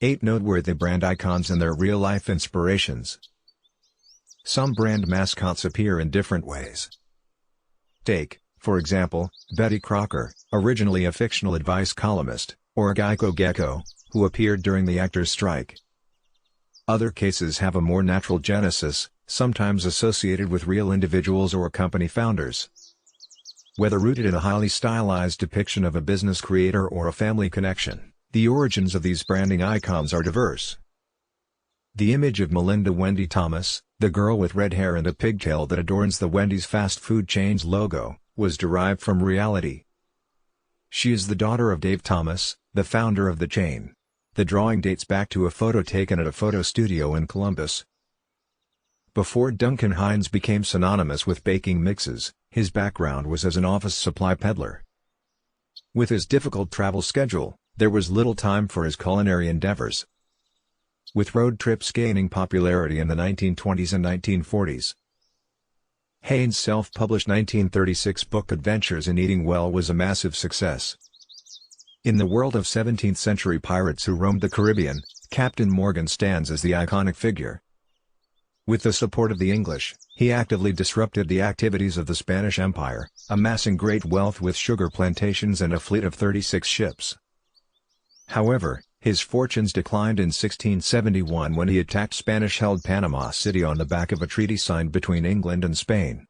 8 noteworthy brand icons and their real-life inspirations. Some brand mascots appear in different ways. Take, for example, Betty Crocker, originally a fictional advice columnist, or Geico Gecko, who appeared during the actors' strike. Other cases have a more natural genesis, sometimes associated with real individuals or company founders. Whether rooted in a highly stylized depiction of a business creator or a family connection, the origins of these branding icons are diverse. The image of Melinda Wendy Thomas, the girl with red hair and a pigtail that adorns the Wendy's fast food chain's logo, was derived from reality. She is the daughter of Dave Thomas, the founder of the chain. The drawing dates back to a photo taken at a photo studio in Columbus. Before Duncan Hines became synonymous with baking mixes, his background was as an office supply peddler. With his difficult travel schedule, there was little time for his culinary endeavors. With road trips gaining popularity in the 1920s and 1940s, Hines' self-published 1936 book Adventures in Eating Well was a massive success. In the world of 17th-century pirates who roamed the Caribbean, Captain Morgan stands as the iconic figure. With the support of the English, he actively disrupted the activities of the Spanish Empire, amassing great wealth with sugar plantations and a fleet of 36 ships. However, his fortunes declined in 1671 when he attacked Spanish-held Panama City on the back of a treaty signed between England and Spain.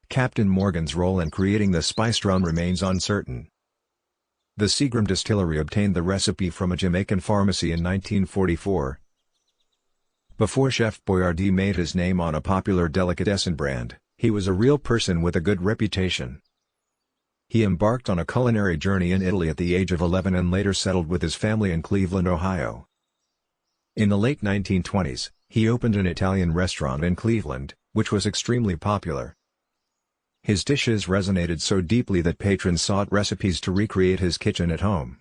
Captain Morgan's role in creating the spice rum remains uncertain. The Seagram distillery obtained the recipe from a Jamaican pharmacy in 1944. Before Chef Boyardee made his name on a popular delicatessen brand, he was a real person with a good reputation. He embarked on a culinary journey in Italy at the age of 11 and later settled with his family in Cleveland, Ohio. In the late 1920s, he opened an Italian restaurant in Cleveland, which was extremely popular. His dishes resonated so deeply that patrons sought recipes to recreate his kitchen at home.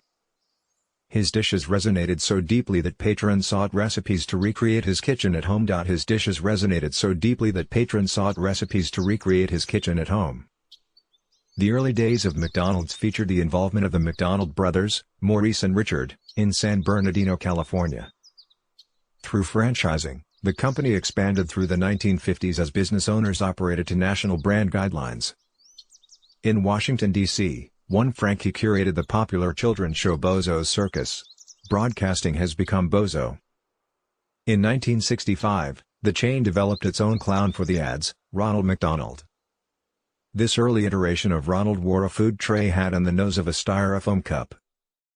His dishes resonated so deeply that patrons sought recipes to recreate his kitchen at home. His dishes resonated so deeply that patrons sought recipes to recreate his kitchen at home. The early days of McDonald's featured the involvement of the McDonald brothers, Maurice and Richard, in San Bernardino, California. Through franchising, the company expanded through the 1950s as business owners operated to national brand guidelines. In Washington, D.C., one Frankie curated the popular children's show Bozo's Circus. Broadcasting has become Bozo. In 1965, the chain developed its own clown for the ads, Ronald McDonald. This early iteration of Ronald wore a food tray hat and the nose of a styrofoam cup.